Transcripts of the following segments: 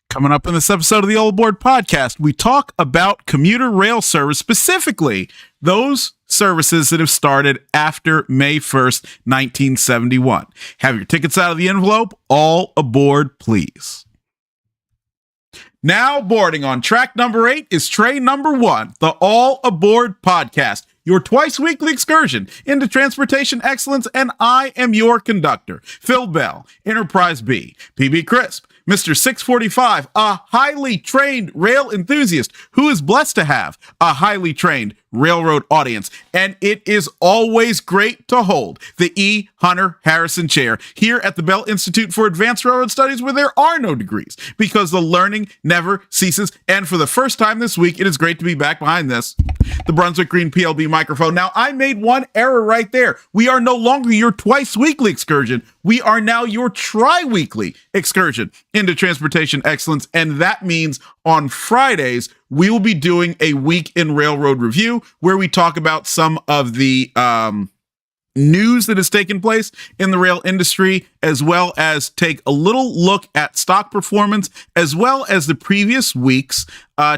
Coming up in this episode of the All Aboard podcast, we talk about commuter rail service, specifically those services that have started after May 1st, 1971. Have your tickets out of the envelope. All aboard, please. Now boarding on track number 8 is train number 1, the All Aboard podcast, your twice-weekly excursion into transportation excellence, and I am your conductor, Phil Bell, Enterprise B, PB Crisp, Mr. 645, a highly trained rail enthusiast who is blessed to have a highly trained railroad audience. And it is always great to hold the E. Hunter Harrison Chair here at the Bell Institute for Advanced Railroad Studies, where there are no degrees because the learning never ceases. And for the first time this week, it is great to be back behind this, the Brunswick Green PLB microphone. Now, I made one error right there. We are no longer your twice-weekly excursion. We are now your tri-weekly excursion into transportation excellence. And that means on Fridays, we will be doing a week in railroad review where we talk about some of the news that has taken place in the rail industry, as well as take a little look at stock performance, as well as the previous week's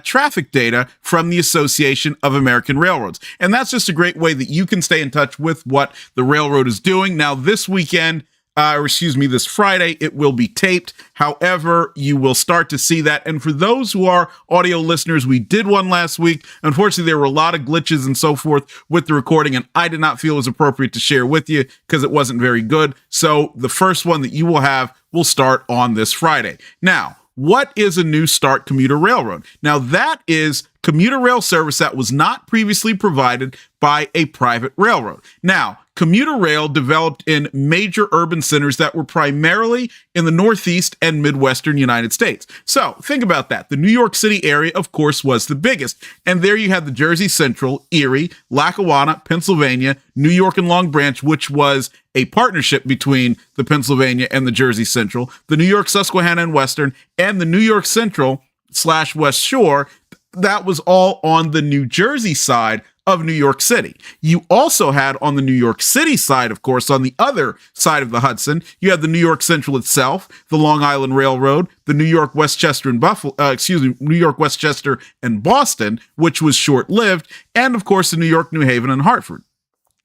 traffic data from the Association of American Railroads. And that's just a great way that you can stay in touch with what the railroad is doing. Now, this weekend, this Friday, it will be taped. However, you will start to see that. And for those who are audio listeners, we did one last week. Unfortunately, there were a lot of glitches and so forth with the recording, and I did not feel it was appropriate to share with you because it wasn't very good. So the first one that you will have will start on this Friday. Now, what is a New Start Commuter Railroad? Now, that is commuter rail service that was not previously provided by a private railroad. Now, commuter rail developed in major urban centers that were primarily in the Northeast and Midwestern United States. So think about that. The New York City area, of course, was the biggest. And there you had the Jersey Central, Erie, Lackawanna, Pennsylvania, New York, and Long Branch, which was a partnership between the Pennsylvania and the Jersey Central, the New York Susquehanna and Western, and the New York Central / West Shore. That was all on the New Jersey side of New York City. You also had on the New York City side, of course, on the other side of the Hudson, you had the New York Central itself, the Long Island Railroad, the New York Westchester and New York Westchester and Boston, which was short-lived, and of course the New York, New Haven, and Hartford.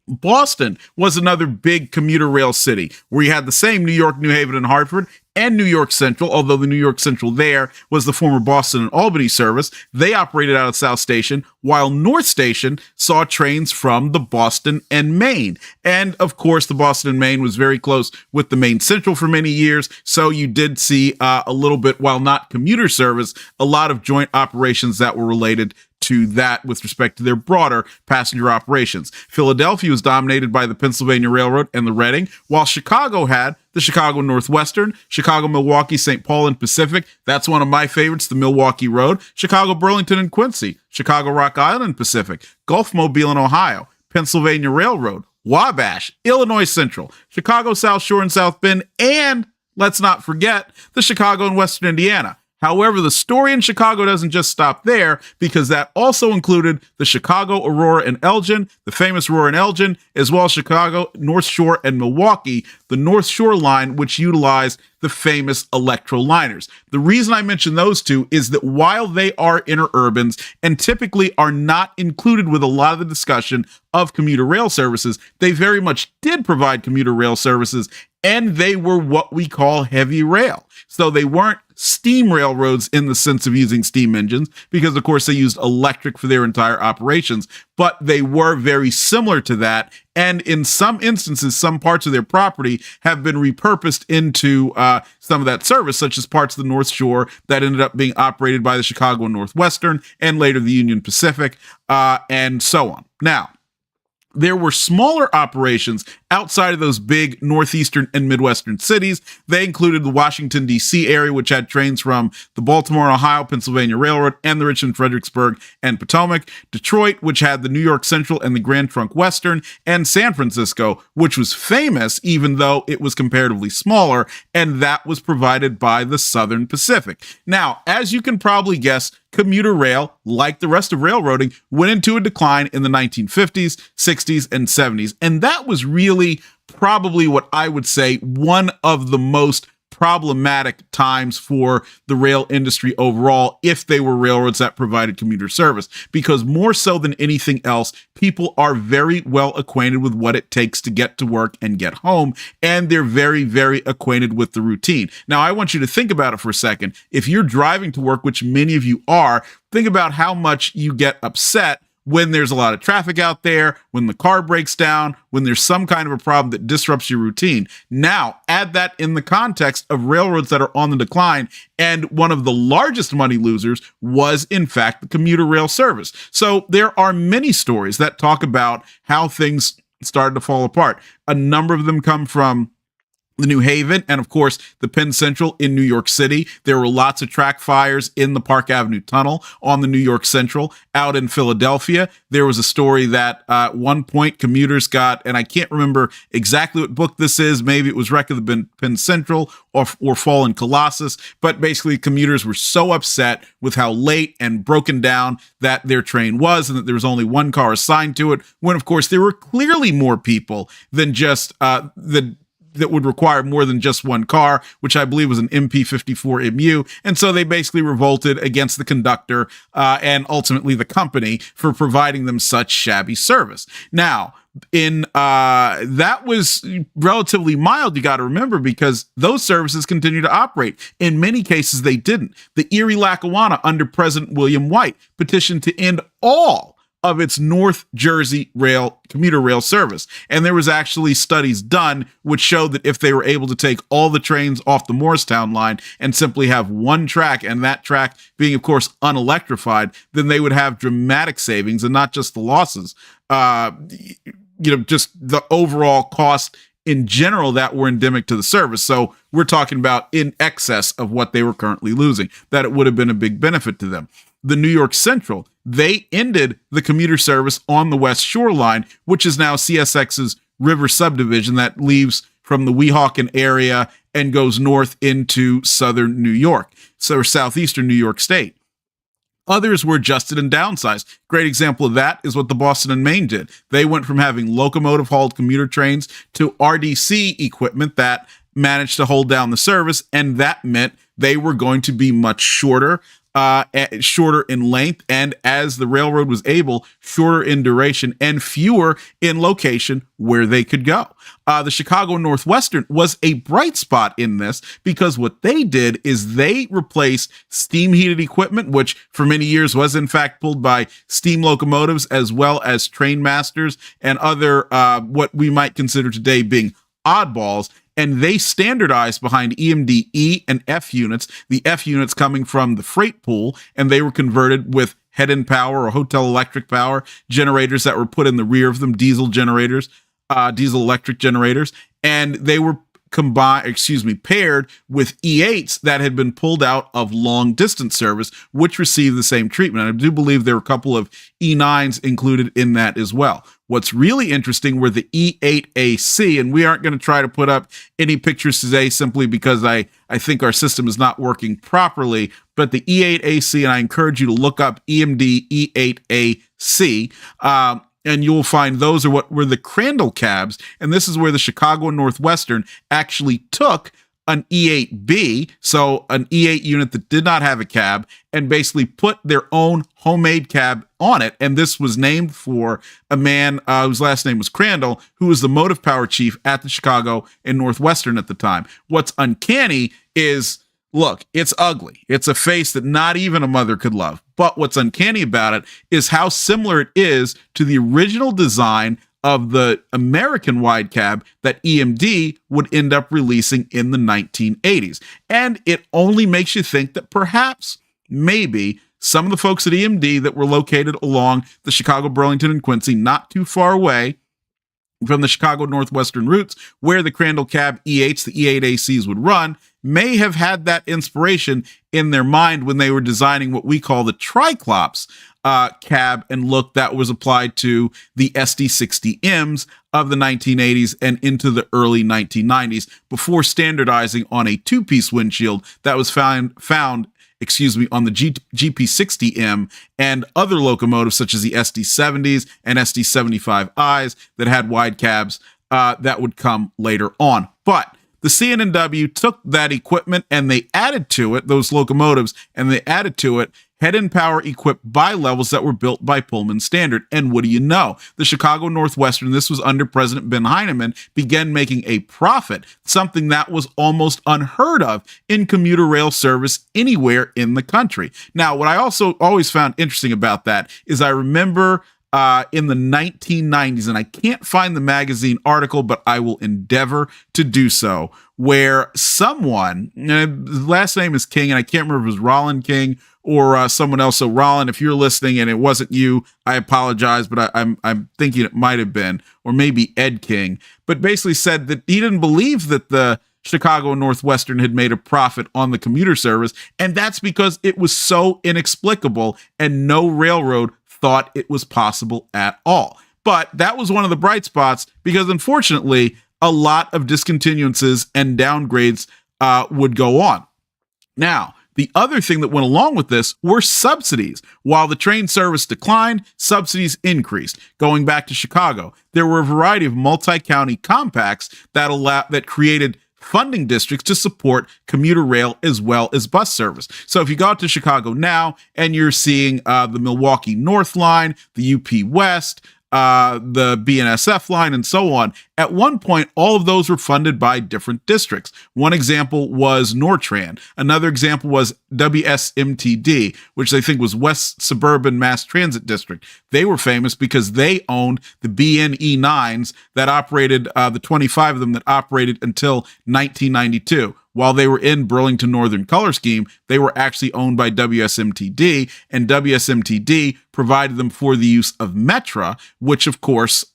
Boston was another big commuter rail city where you had the same New York, New Haven, and Hartford and New York Central, although the New York Central there was the former Boston and Albany service. They operated out of South Station, while North Station saw trains from the Boston and Maine. And of course, the Boston and Maine was very close with the Maine Central for many years. So you did see a little bit, while not commuter service, a lot of joint operations that were related to that with respect to their broader passenger operations. Philadelphia was dominated by the Pennsylvania Railroad and the Reading, while Chicago had the Chicago Northwestern, Chicago, Milwaukee, St. Paul, and Pacific. That's one of my favorites, the Milwaukee Road, Chicago, Burlington, and Quincy, Chicago, Rock Island, and Pacific, Gulf Mobile, and Ohio, Pennsylvania Railroad, Wabash, Illinois Central, Chicago, South Shore, and South Bend, and let's not forget the Chicago and Western Indiana. However, the story in Chicago doesn't just stop there, because that also included the Chicago, Aurora, and Elgin, the famous Aurora and Elgin, as well as Chicago, North Shore, and Milwaukee, the North Shore line, which utilized the famous Electro liners. The reason I mention those two is that while they are interurbans and typically are not included with a lot of the discussion of commuter rail services, they very much did provide commuter rail services, and they were what we call heavy rail. So they weren't steam railroads in the sense of using steam engines, because of course they used electric for their entire operations, but they were very similar to that. And in some instances, some parts of their property have been repurposed into some of that service, such as parts of the North Shore that ended up being operated by the Chicago Northwestern and later the Union Pacific, and so on. Now, there were smaller operations outside of those big northeastern and midwestern cities. They included the Washington, D.C. area, which had trains from the Baltimore, Ohio, Pennsylvania Railroad and the Richmond, Fredericksburg, and Potomac. Detroit, which had the New York Central and the Grand Trunk Western, and San Francisco, which was famous even though it was comparatively smaller, and that was provided by the Southern Pacific. Now, as you can probably guess, commuter rail, like the rest of railroading, went into a decline in the 1950s, 60s, and 70s. And that was really probably what I would say one of the most problematic times for the rail industry overall, if they were railroads that provided commuter service, because more so than anything else, people are very well acquainted with what it takes to get to work and get home, and they're very, very acquainted with the routine. Now, I want you to think about it for a second. If you're driving to work, which many of you are, think about how much you get upset when there's a lot of traffic out there, when the car breaks down, when there's some kind of a problem that disrupts your routine. Now, add that in the context of railroads that are on the decline, and one of the largest money losers was, in fact, the commuter rail service. So there are many stories that talk about how things started to fall apart. A number of them come from the New Haven, and of course, the Penn Central in New York City. There were lots of track fires in the Park Avenue Tunnel on the New York Central. Out in Philadelphia, there was a story that at one point commuters got, and I can't remember exactly what book this is, maybe it was Wreck of the Penn Central or Fallen Colossus, but basically commuters were so upset with how late and broken down that their train was, and that there was only one car assigned to it, when of course there were clearly more people than just that would require more than just one car, which I believe was an MP54MU. And so they basically revolted against the conductor and ultimately the company for providing them such shabby service. Now, that was relatively mild, you got to remember, because those services continue to operate. In many cases, they didn't. The Erie-Lackawanna, under President William White, petitioned to end all of its North Jersey commuter rail service. And there was actually studies done which showed that if they were able to take all the trains off the Morristown line and simply have one track, and that track being, of course, unelectrified, then they would have dramatic savings, and not just the losses, just the overall cost in general that were endemic to the service. So we're talking about in excess of what they were currently losing, that it would have been a big benefit to them. The New York Central, they ended the commuter service on the West Shore line, which is now CSX's river subdivision that leaves from the Weehawken area and goes north into southern New York, so southeastern New York State. Others were adjusted and downsized. Great example of that is what the Boston and Maine did. They went from having locomotive-hauled commuter trains to RDC equipment that managed to hold down the service, and that meant they were going to be much shorter in length, and as the railroad was able, shorter in duration and fewer in location where they could go. The Chicago Northwestern was a bright spot in this, because what they did is they replaced steam heated equipment, which for many years was in fact pulled by steam locomotives, as well as train masters and other what we might consider today being oddballs. And they standardized behind EMD E and F units, the F units coming from the freight pool, and they were converted with head-end power or hotel electric power generators that were put in the rear of them, diesel electric generators, and they were paired with E8s that had been pulled out of long distance service, which received the same treatment. And I do believe there were a couple of E9s included in that as well. What's really interesting were the E8AC, and we aren't going to try to put up any pictures today simply because I think our system is not working properly, but the E8AC, and I encourage you to look up EMD E8AC, and you'll find those are what were the Crandall cabs. And this is where the Chicago and Northwestern actually took an E8B, so an E8 unit that did not have a cab, and basically put their own homemade cab on it. And this was named for a man whose last name was Crandall, who was the motive power chief at the Chicago and Northwestern at the time. What's uncanny is, look, it's ugly. It's a face that not even a mother could love. But what's uncanny about it is how similar it is to the original design of the American wide cab that EMD would end up releasing in the 1980s. And it only makes you think that perhaps, maybe, some of the folks at EMD that were located along the Chicago, Burlington, and Quincy, not too far away from the Chicago Northwestern routes, where the Crandall cab E8s, the E8ACs would run, may have had that inspiration in their mind when they were designing what we call the Triclops cab and look that was applied to the SD60Ms of the 1980s and into the early 1990s before standardizing on a two-piece windshield that was found on the GP60M and other locomotives such as the SD70s and SD75Is that had wide cabs that would come later on. But the CN&W took that equipment and they added to it, those locomotives, and they added to it head-end power equipped bi-levels that were built by Pullman Standard. And what do you know? The Chicago Northwestern, this was under President Ben Heinemann, began making a profit, something that was almost unheard of in commuter rail service anywhere in the country. Now, what I also always found interesting about that is I remember in the 1990s, and I can't find the magazine article, but I will endeavor to do so, where someone, his last name is King, and I can't remember if it was Rollin King or someone else. So Rollin, if you're listening and it wasn't you, I apologize, but I'm thinking it might have been, or maybe Ed King, but basically said that he didn't believe that the Chicago and Northwestern had made a profit on the commuter service, and that's because it was so inexplicable and no railroad thought it was possible at all. But that was one of the bright spots because unfortunately, a lot of discontinuances and downgrades would go on. Now, the other thing that went along with this were subsidies. While the train service declined, subsidies increased. Going back to Chicago, there were a variety of multi-county compacts that created funding districts to support commuter rail as well as bus service. So if you go out to Chicago now and you're seeing the Milwaukee North Line, the UP West, the BNSF line, and so on, at one point, all of those were funded by different districts. One example was Nortran. Another example was WSMTD, which I think was West Suburban Mass Transit District. They were famous because they owned the BNE9s that operated, the 25 of them that operated until 1992. While they were in Burlington Northern Color Scheme, they were actually owned by WSMTD, and WSMTD provided them for the use of Metra, which of course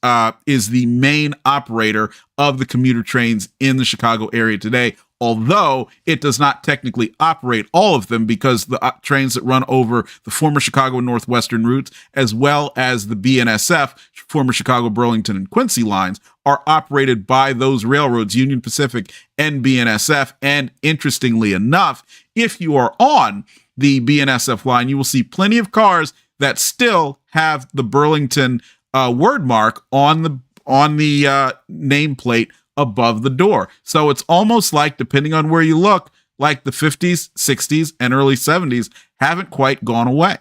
is the main operator of the commuter trains in the Chicago area today, although it does not technically operate all of them because the trains that run over the former Chicago and Northwestern routes, as well as the BNSF, former Chicago, Burlington, and Quincy lines, are operated by those railroads, Union Pacific and BNSF. And interestingly enough, if you are on the BNSF line, you will see plenty of cars that still have the Burlington word mark on the nameplate above the door. So it's almost like, depending on where you look, like the 50s, 60s, and early 70s haven't quite gone away.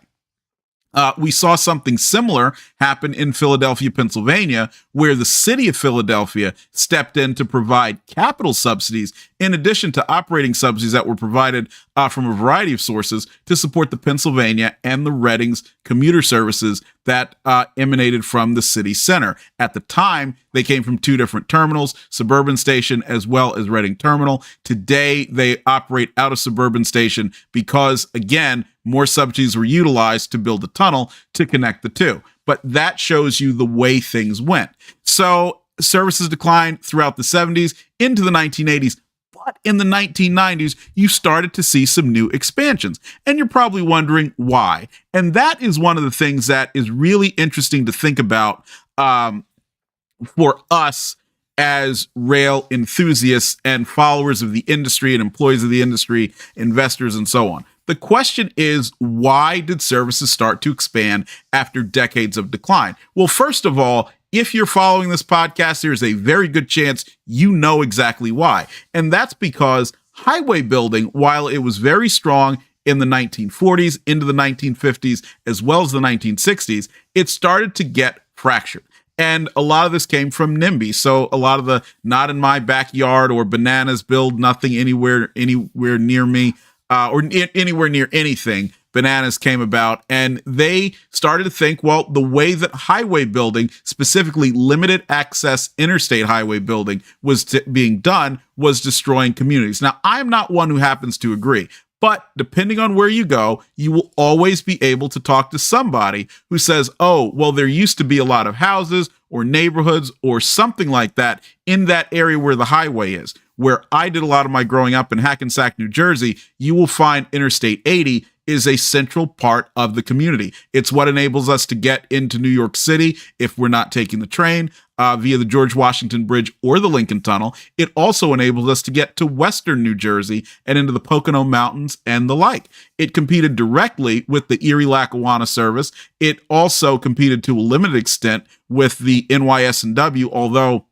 We saw something similar happen in Philadelphia, Pennsylvania, where the city of Philadelphia stepped in to provide capital subsidies, in addition to operating subsidies that were provided from a variety of sources to support the Pennsylvania and the Reading's commuter services that emanated from the city center. At the time, They came from two different terminals, Suburban Station as well as Reading Terminal. Today, they operate out of Suburban Station because, again, more subsidies were utilized to build a tunnel to connect the two. But that shows you the way things went. So services declined throughout the 70s into the 1980s. But in the 1990s, you started to see some new expansions. And you're probably wondering why. And that is one of the things that is really interesting to think about for us as rail enthusiasts and followers of the industry and employees of the industry, investors, and so on. The question is, why did services start to expand after decades of decline? Well, first of all, if you're following this podcast, there's a very good chance you know exactly why. And that's because highway building, while it was very strong in the 1940s, into the 1950s, as well as the 1960s, it started to get fractured. And a lot of this came from NIMBY. So a lot of the not in my backyard or bananas build nothing anywhere near me or anywhere near anything. Bananas came about, and they started to think, well, the way that highway building, specifically limited access interstate highway building, was being done was destroying communities. Now, I'm not one who happens to agree, but depending on where you go, you will always be able to talk to somebody who says, oh, well, there used to be a lot of houses or neighborhoods or something like that in that area where the highway is. Where I did a lot of my growing up in Hackensack, New Jersey, you will find Interstate 80 is a central part of the community. It's what enables us to get into New York City if we're not taking the train via the George Washington Bridge or the Lincoln Tunnel. It also enables us to get to Western New Jersey and into the Pocono Mountains and the like. It competed directly with the Erie-Lackawanna service. It also competed to a limited extent with the NYS&W, although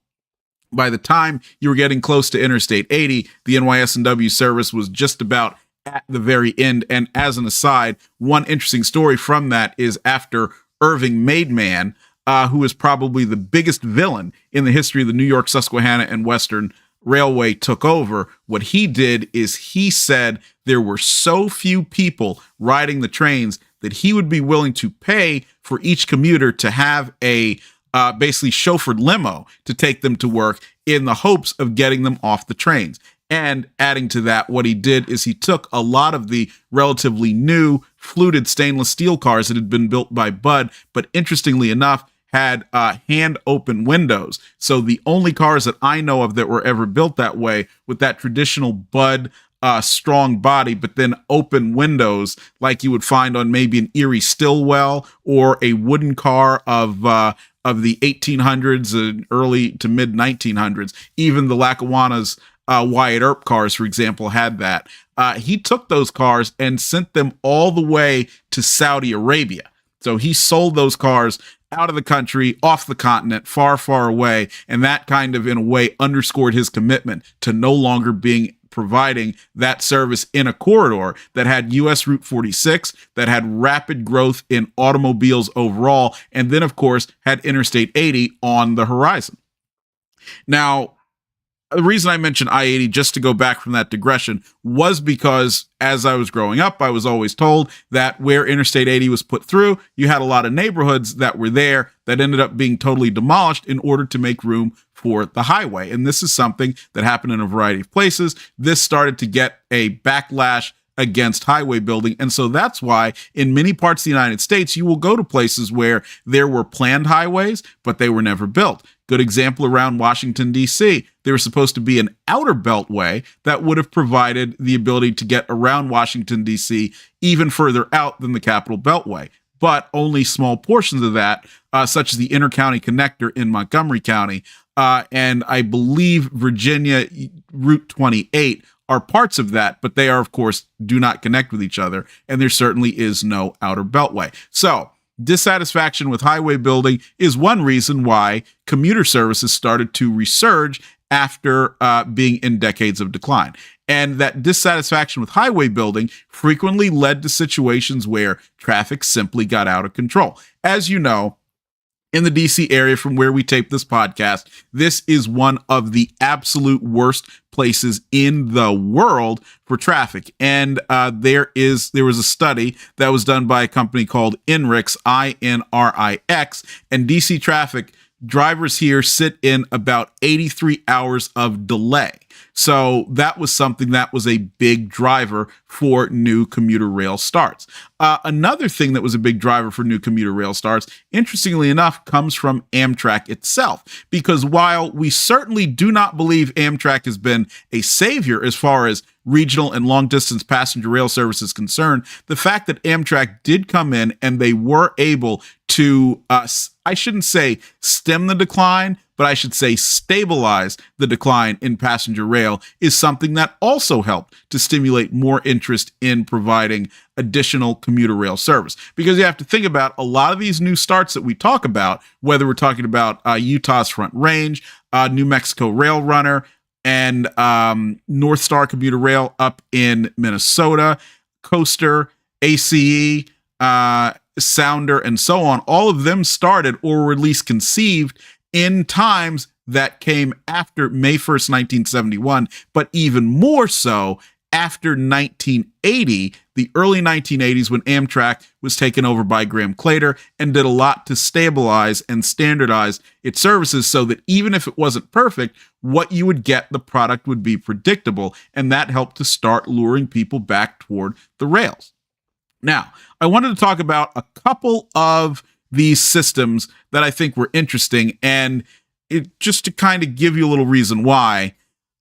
by the time you were getting close to Interstate 80, the NYS&W service was just about at the very end. And as an aside, one interesting story from that is after Irving Maidman, who is probably the biggest villain in the history of the New York, Susquehanna, and Western Railway, took over, what he did is he said there were so few people riding the trains that he would be willing to pay for each commuter to have a basically chauffeured limo to take them to work in the hopes of getting them off the trains. And adding to that, what he did is he took a lot of the relatively new fluted stainless steel cars that had been built by Budd, but interestingly enough, had hand open windows. So the only cars that I know of that were ever built that way with that traditional Budd strong body, but then open windows like you would find on maybe an Erie Stillwell or a wooden car of the 1800s and early to mid 1900s. Even the Lackawanna's Wyatt Earp cars, for example, had that. He took those cars and sent them all the way to Saudi Arabia. So he sold those cars out of the country, off the continent, far, far away. And that kind of, in a way, underscored his commitment to no longer providing that service in a corridor that had US Route 46, that had rapid growth in automobiles overall, and then, of course, had Interstate 80 on the horizon. Now, the reason I mentioned I-80, just to go back from that digression, was because as I was growing up, I was always told that where Interstate 80 was put through, you had a lot of neighborhoods that were there that ended up being totally demolished in order to make room for the highway. And this is something that happened in a variety of places. This started to get a backlash against highway building. And so that's why in many parts of the United States, you will go to places where there were planned highways, but they were never built. Good example around Washington, D.C. There was supposed to be an outer beltway that would have provided the ability to get around Washington, D.C. even further out than the Capitol Beltway. But only small portions of that, such as the Intercounty Connector in Montgomery County, and I believe Virginia Route 28 are parts of that, but they are, of course, do not connect with each other, and there certainly is no outer beltway. So dissatisfaction with highway building is one reason why commuter services started to resurge after being in decades of decline. And that dissatisfaction with highway building frequently led to situations where traffic simply got out of control. As you know, in the DC area from where we tape this podcast, this is one of the absolute worst places in the world for traffic. And there was a study that was done by a company called INRIX, INRIX, and DC traffic drivers here sit in about 83 hours of delay. So that was something that was a big driver for new commuter rail starts. Another thing that was a big driver for new commuter rail starts, interestingly enough, comes from Amtrak itself. Because while we certainly do not believe Amtrak has been a savior as far as regional and long distance passenger rail service is concerned, the fact that Amtrak did come in and they were able to, I shouldn't say stem the decline, but I should say stabilize the decline in passenger rail is something that also helped to stimulate more interest in providing additional commuter rail service. Because you have to think about a lot of these new starts that we talk about, whether we're talking about Utah's Front Range, New Mexico Rail Runner, and North Star Commuter Rail up in Minnesota, Coaster, ACE, Sounder, and so on. All of them started or were at least conceived in times that came after May 1st, 1971, but even more so after 1980, the early 1980s, when Amtrak was taken over by Graham Claytor and did a lot to stabilize and standardize its services so that even if it wasn't perfect, what you would get, the product would be predictable. And that helped to start luring people back toward the rails. Now, I wanted to talk about a couple of these systems that I think were interesting, and just to kind of give you a little reason why,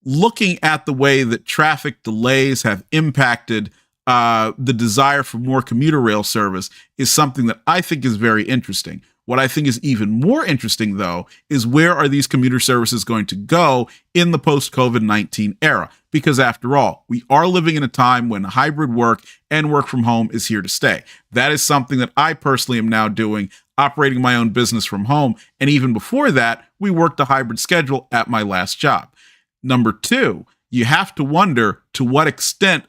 looking at the way that traffic delays have impacted the desire for more commuter rail service is something that I think is very interesting. What I think is even more interesting, though, is where are these commuter services going to go in the post-COVID-19 era? Because after all, we are living in a time when hybrid work and work from home is here to stay. That is something that I personally am now doing, operating my own business from home. And even before that, we worked a hybrid schedule at my last job. Number two, you have to wonder to what extent,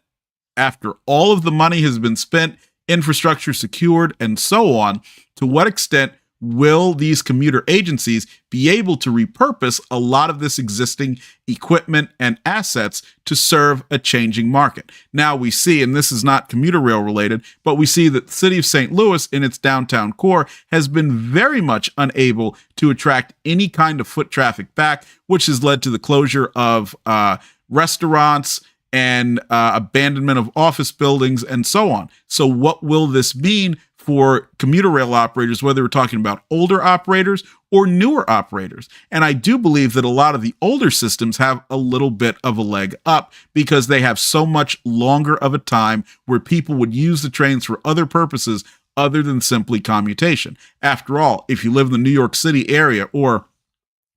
after all of the money has been spent, infrastructure secured, and so on, to what extent will these commuter agencies be able to repurpose a lot of this existing equipment and assets to serve a changing market? Now we see, and this is not commuter rail related, but we see that the city of St. Louis in its downtown core has been very much unable to attract any kind of foot traffic back, which has led to the closure of restaurants and abandonment of office buildings and so on. So what will this mean for commuter rail operators, whether we're talking about older operators or newer operators? And I do believe that a lot of the older systems have a little bit of a leg up because they have so much longer of a time where people would use the trains for other purposes other than simply commutation. After all, if you live in the New York City area or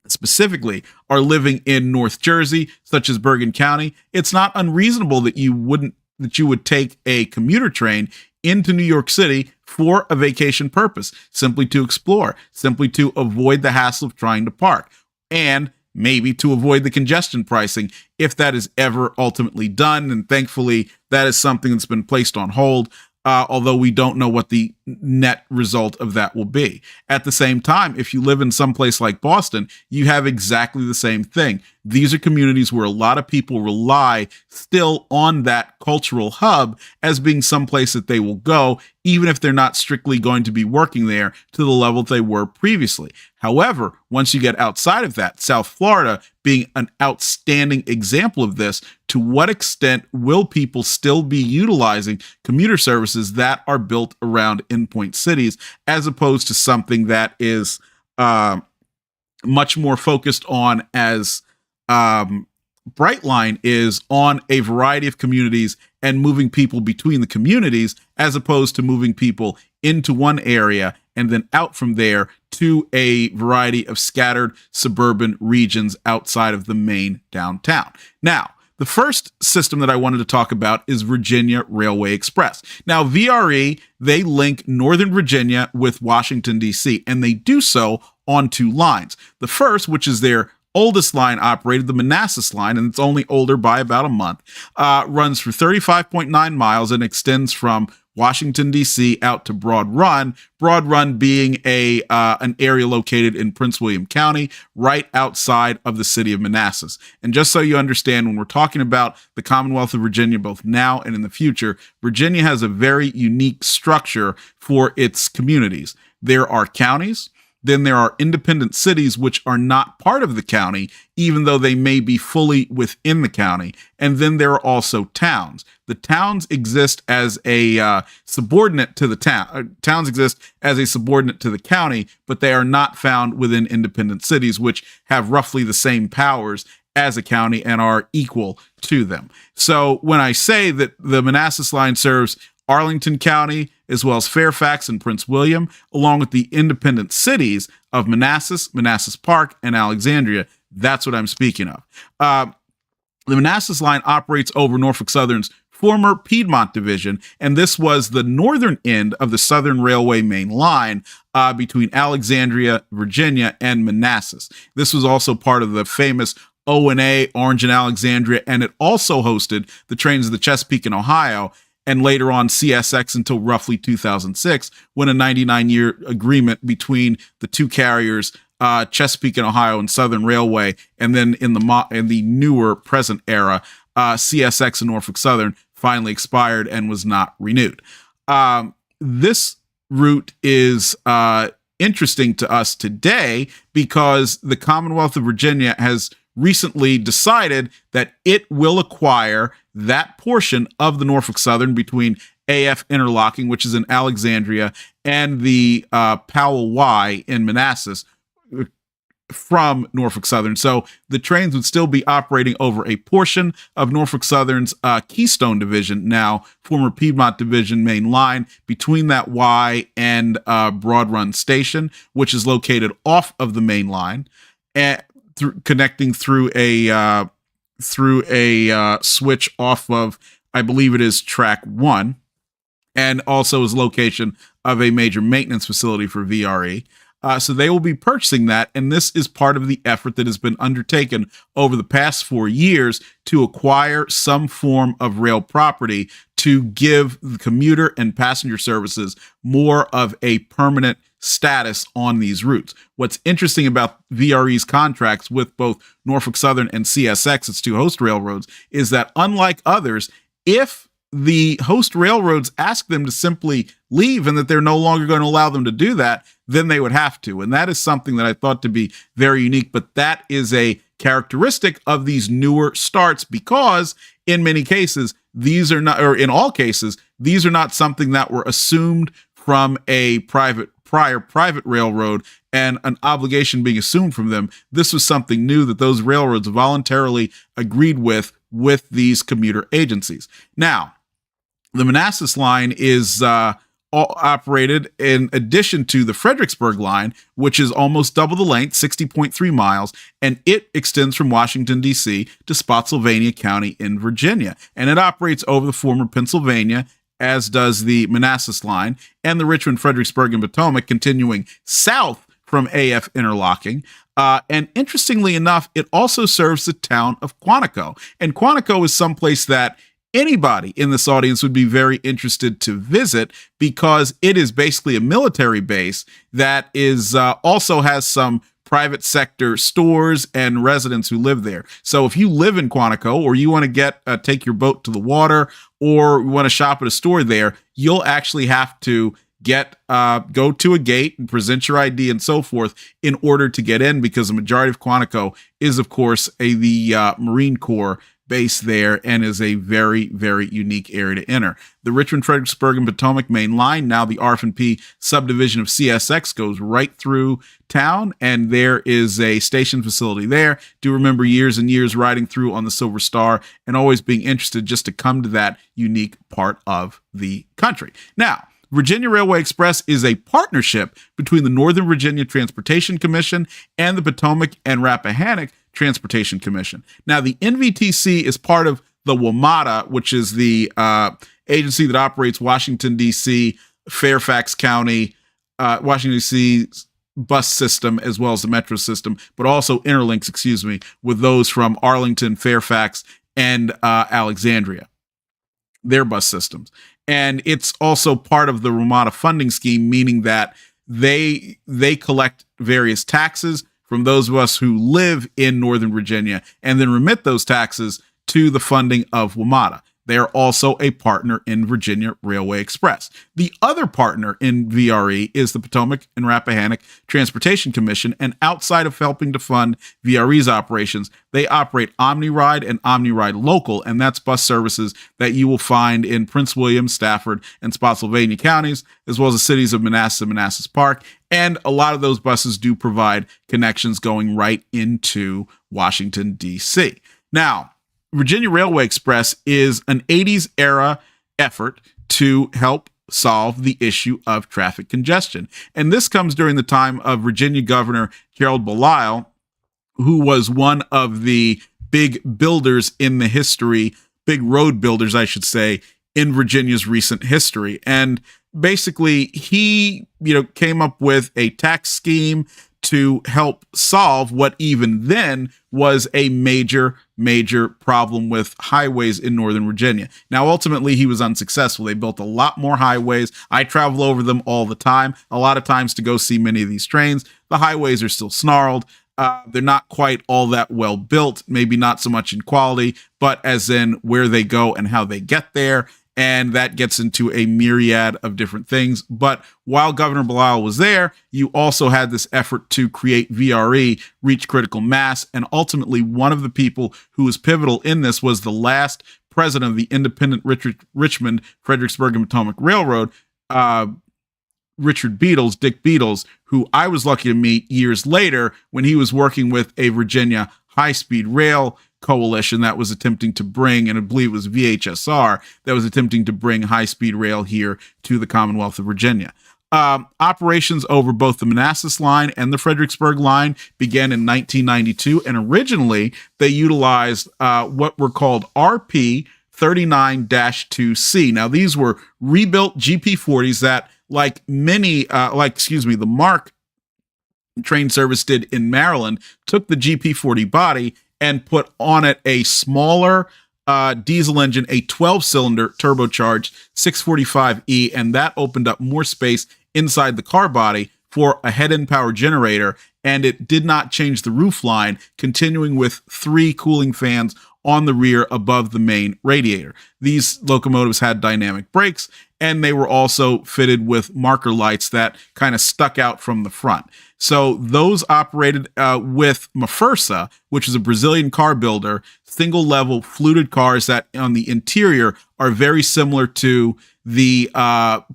specifically are living in North Jersey, such as Bergen County, it's not unreasonable that you would take a commuter train into New York City for a vacation purpose, simply to explore, simply to avoid the hassle of trying to park, and maybe to avoid the congestion pricing if that is ever ultimately done. And thankfully, that is something that's been placed on hold, although we don't know what the net result of that will be. At the same time, if you live in some place like Boston, you have exactly the same thing. These are communities where a lot of people rely still on that cultural hub as being someplace that they will go, even if they're not strictly going to be working there to the level they were previously. However, once you get outside of that, South Florida being an outstanding example of this, to what extent will people still be utilizing commuter services that are built around endpoint cities, as opposed to something that is much more focused on, as Brightline is, on a variety of communities and moving people between the communities, as opposed to moving people into one area and then out from there to a variety of scattered suburban regions outside of the main downtown. Now, the first system that I wanted to talk about is Virginia Railway Express. Now, VRE, they link Northern Virginia with Washington, D.C., and they do so on two lines. The first, which is their oldest line operated, the Manassas line, and it's only older by about a month, runs for 35.9 miles and extends from Washington, D.C. out to Broad Run being an area located in Prince William County, right outside of the city of Manassas. And just so you understand, when we're talking about the Commonwealth of Virginia, both now and in the future, Virginia has a very unique structure for its communities. There are counties, Then there are independent cities which are not part of the county, even though they may be fully within the county. And then there are also towns. The towns exist as a subordinate to the town. Towns exist as a subordinate to the county, but they are not found within independent cities, which have roughly the same powers as a county and are equal to them. So when I say that the Manassas line serves Arlington County, as well as Fairfax and Prince William, along with the independent cities of Manassas, Manassas Park, and Alexandria, that's what I'm speaking of. The Manassas line operates over Norfolk Southern's former Piedmont division, and this was the northern end of the Southern Railway main line between Alexandria, Virginia, and Manassas. This was also part of the famous O&A, Orange and Alexandria, and it also hosted the trains of the Chesapeake and Ohio, and later on CSX until roughly 2006, when a 99-year agreement between the two carriers, Chesapeake and Ohio and Southern Railway, and then in the newer present era, CSX and Norfolk Southern finally expired and was not renewed. This route is interesting to us today because the Commonwealth of Virginia has recently decided that it will acquire that portion of the Norfolk Southern between AF Interlocking, which is in Alexandria, and the Powell Y in Manassas from Norfolk Southern. So the trains would still be operating over a portion of Norfolk Southern's Keystone Division, now former Piedmont Division main line, between that Y and Broad Run Station, which is located off of the main line, and connecting through a switch off of, I believe it is track 1, and also is location of a major maintenance facility for VRE. So they will be purchasing that, and this is part of the effort that has been undertaken over the past 4 years to acquire some form of rail property to give the commuter and passenger services more of a permanent status on these routes. What's interesting about VRE's contracts with both Norfolk Southern and CSX, its two host railroads, is that unlike others, if the host railroads ask them to simply leave and that they're no longer going to allow them to do that, then they would have to. And that is something that I thought to be very unique, but that is a characteristic of these newer starts because in many cases, these are not, or in all cases, these are not something that were assumed from a prior private railroad and an obligation being assumed from them. This was something new that those railroads voluntarily agreed with these commuter agencies. Now, the Manassas line is operated in addition to the Fredericksburg line, which is almost double the length, 60.3 miles, and it extends from Washington, D.C. to Spotsylvania County in Virginia. And it operates over the former Pennsylvania, as does the Manassas line, and the Richmond, Fredericksburg, and Potomac, continuing south from AF Interlocking. And interestingly enough, it also serves the town of Quantico. And Quantico is someplace that anybody in this audience would be very interested to visit because it is basically a military base that is also has some private sector stores and residents who live there. So if you live in Quantico or you want to take your boat to the water or you want to shop at a store there, you'll actually have to go to a gate and present your ID and so forth in order to get in, because the majority of Quantico is, of course, the Marine Corps base there and is a very, very unique area to enter. The Richmond, Fredericksburg, and Potomac main line, now the RF&P subdivision of CSX, goes right through town, and there is a station facility there. Do remember years and years riding through on the Silver Star and always being interested just to come to that unique part of the country. Now, Virginia Railway Express is a partnership between the Northern Virginia Transportation Commission and the Potomac and Rappahannock Transportation Commission. Now, the NVTC is part of the WMATA, which is the agency that operates Washington, D.C., Fairfax County, Washington, D.C. bus system, as well as the metro system, but also interlinks, with those from Arlington, Fairfax, and Alexandria, their bus systems. And it's also part of the WMATA funding scheme, meaning that they collect various taxes from those of us who live in Northern Virginia and then remit those taxes to the funding of WMATA. They are also a partner in Virginia Railway Express. The other partner in VRE is the Potomac and Rappahannock Transportation Commission, and outside of helping to fund VRE's operations, they operate OmniRide and OmniRide Local, and that's bus services that you will find in Prince William, Stafford, and Spotsylvania counties, as well as the cities of Manassas and Manassas Park. And a lot of those buses do provide connections going right into Washington, D.C. Now, Virginia Railway Express is an 80s era effort to help solve the issue of traffic congestion. And this comes during the time of Virginia Governor Gerald Belial, who was one of the big builders in the history, big road builders, I should say, in Virginia's recent history. And basically, he, came up with a tax scheme to help solve what even then was a major problem with highways in Northern Virginia. Now, ultimately, he was unsuccessful. They built a lot more highways. I travel over them all the time, a lot of times to go see many of these trains. The highways are still snarled. They're not quite all that well built, maybe not so much in quality, but as in where they go and how they get there. And that gets into a myriad of different things. But while Governor Belial was there, you also had this effort to create VRE, reach critical mass. And ultimately, one of the people who was pivotal in this was the last president of the independent Richmond, Fredericksburg, and Potomac Railroad, Dick Beatles, who I was lucky to meet years later when he was working with a Virginia high-speed rail coalition that was attempting to bring, and I believe it was VHSR, that was attempting to bring high-speed rail here to the Commonwealth of Virginia. Operations over both the Manassas line and the Fredericksburg line began in 1992, and originally they utilized what were called RP 39-2C. Now, these were rebuilt GP40s that, the MARC train service did in Maryland, took the GP40 body and put on it a smaller diesel engine, a 12-cylinder turbocharged 645E, and that opened up more space inside the car body for a head-end power generator, and it did not change the roof line, continuing with 3 cooling fans on the rear above the main radiator. These locomotives had dynamic brakes, and they were also fitted with marker lights that kind of stuck out from the front. So those operated with Mafursa, which is a Brazilian car builder, single-level fluted cars that on the interior are very similar to the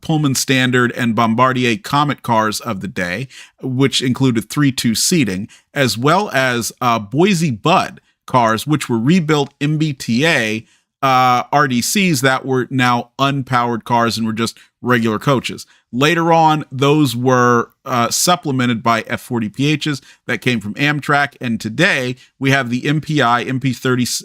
Pullman Standard and Bombardier Comet cars of the day, which included 3-2 seating, as well as Boise Bud cars, which were rebuilt MBTA RDCs that were now unpowered cars and were just regular coaches. Later on, those were supplemented by F40PHs that came from Amtrak, and today we have the MPI MP36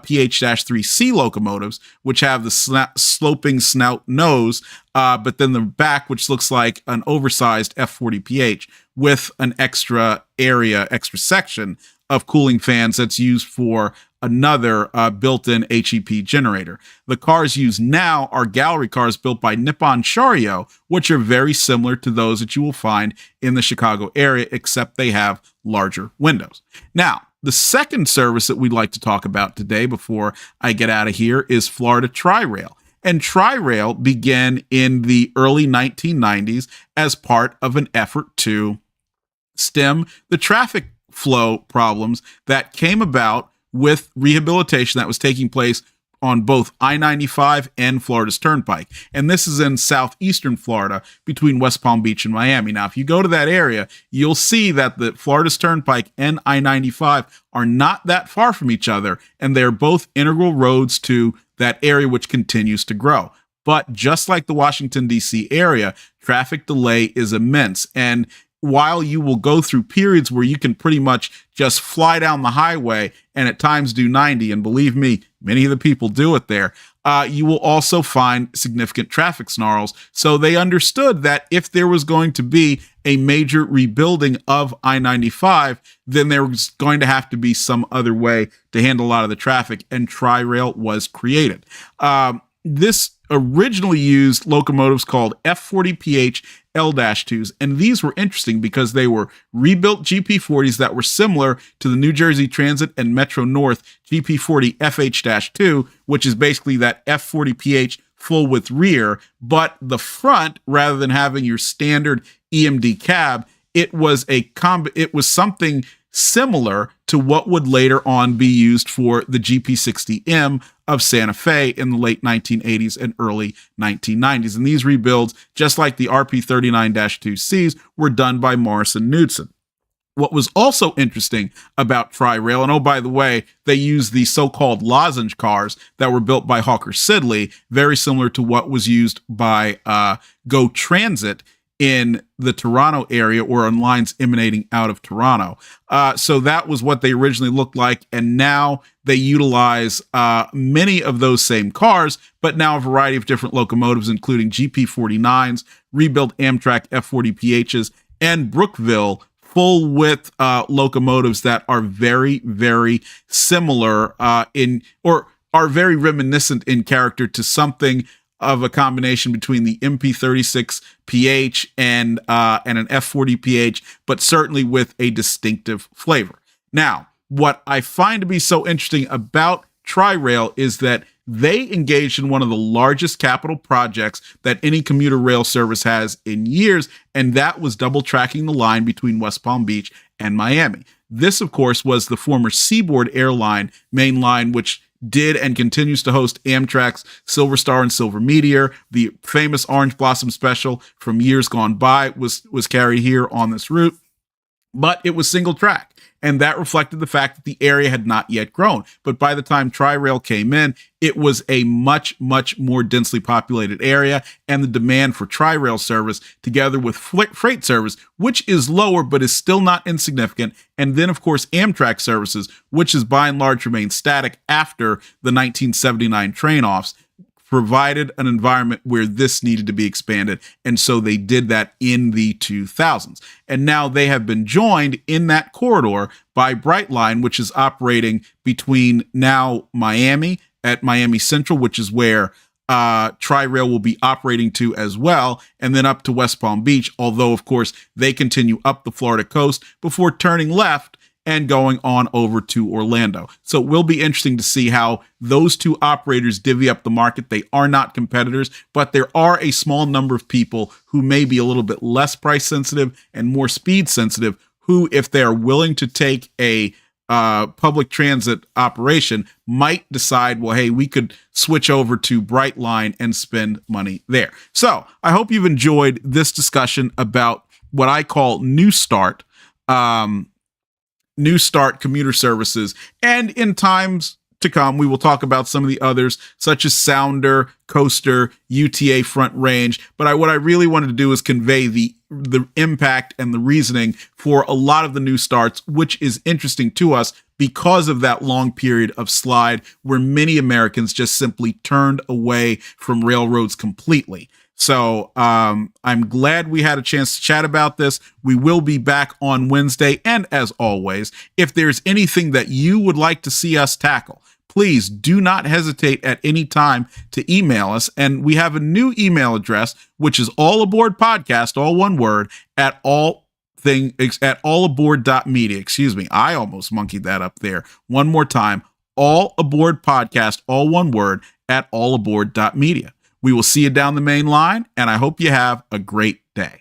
PH-3C locomotives, which have the sloping snout nose, but then the back, which looks like an oversized F40PH with an extra section of cooling fans that's used for another built-in HEP generator. The cars used now are gallery cars built by Nippon Sharyo, which are very similar to those that you will find in the Chicago area, except they have larger windows. Now, the second service that we'd like to talk about today before I get out of here is Florida Tri-Rail. And Tri-Rail began in the early 1990s as part of an effort to stem the traffic flow problems that came about with rehabilitation that was taking place on both I-95 and Florida's Turnpike. And this is in southeastern Florida between West Palm Beach and Miami. Now, if you go to that area, you'll see that the Florida's Turnpike and I-95 are not that far from each other, and they're both integral roads to that area, which continues to grow. But just like the Washington, D.C. area, traffic delay is immense. And while you will go through periods where you can pretty much just fly down the highway and at times do 90, and believe me, many of the people do it there, you will also find significant traffic snarls. So they understood that if there was going to be a major rebuilding of I-95, then there was going to have to be some other way to handle a lot of the traffic, and Tri-Rail was created. This originally used locomotives called F40PH L-2s, and these were interesting because they were rebuilt GP40s that were similar to the New Jersey Transit and Metro North GP40 FH-2, which is basically that F40PH full width rear, but the front, rather than having your standard EMD cab, it was something similar to what would later on be used for the GP60M of Santa Fe in the late 1980s and early 1990s. And these rebuilds, just like the RP39-2Cs, were done by Morrison Knudsen. What was also interesting about Tri-Rail, and oh, by the way, they used the so-called lozenge cars that were built by Hawker Siddeley, very similar to what was used by Go Transit in the Toronto area or on lines emanating out of Toronto. So that was what they originally looked like. And now they utilize many of those same cars, but now a variety of different locomotives, including GP49s, rebuilt Amtrak F40PHs, and Brookville full width locomotives that are very, very similar or are very reminiscent in character to something of a combination between the MP36PH and an F40PH, but certainly with a distinctive flavor. Now, what I find to be so interesting about Tri-Rail is that they engaged in one of the largest capital projects that any commuter rail service has in years, and that was double tracking the line between West Palm Beach and Miami. This, of course, was the former Seaboard Airline main line, which did and continues to host Amtrak's Silver Star and Silver Meteor. The famous Orange Blossom Special from years gone by was carried here on this route, but it was single track. And that reflected the fact that the area had not yet grown. But by the time Tri-Rail came in, it was a much, much more densely populated area, and the demand for Tri-Rail service, together with freight service, which is lower but is still not insignificant, and then, of course, Amtrak services, which has by and large remained static after the 1979 train-offs, provided an environment where this needed to be expanded. And so they did that in the 2000s. And now they have been joined in that corridor by Brightline, which is operating between now Miami at Miami Central, which is where Tri-Rail will be operating to as well, and then up to West Palm Beach, although, of course, they continue up the Florida coast before turning left and going on over to Orlando. So it will be interesting to see how those two operators divvy up the market. They are not competitors, but there are a small number of people who may be a little bit less price sensitive and more speed sensitive, who, if they are willing to take a public transit operation, might decide, well, hey, we could switch over to Brightline and spend money there. So I hope you've enjoyed this discussion about what I call New Start commuter services. And in times to come, we will talk about some of the others, such as Sounder, Coaster, UTA Front Range. But what I really wanted to do is convey the impact and the reasoning for a lot of the new starts, which is interesting to us because of that long period of slide where many Americans just simply turned away from railroads completely. So I'm glad we had a chance to chat about this. We will be back on Wednesday. And as always, if there's anything that you would like to see us tackle, please do not hesitate at any time to email us. And we have a new email address, which is allaboardpodcast, all one word, at allaboard.media. Excuse me. I almost monkeyed that up there. One more time, allaboardpodcast, all one word, at allaboard.media. We will see you down the main line, and I hope you have a great day.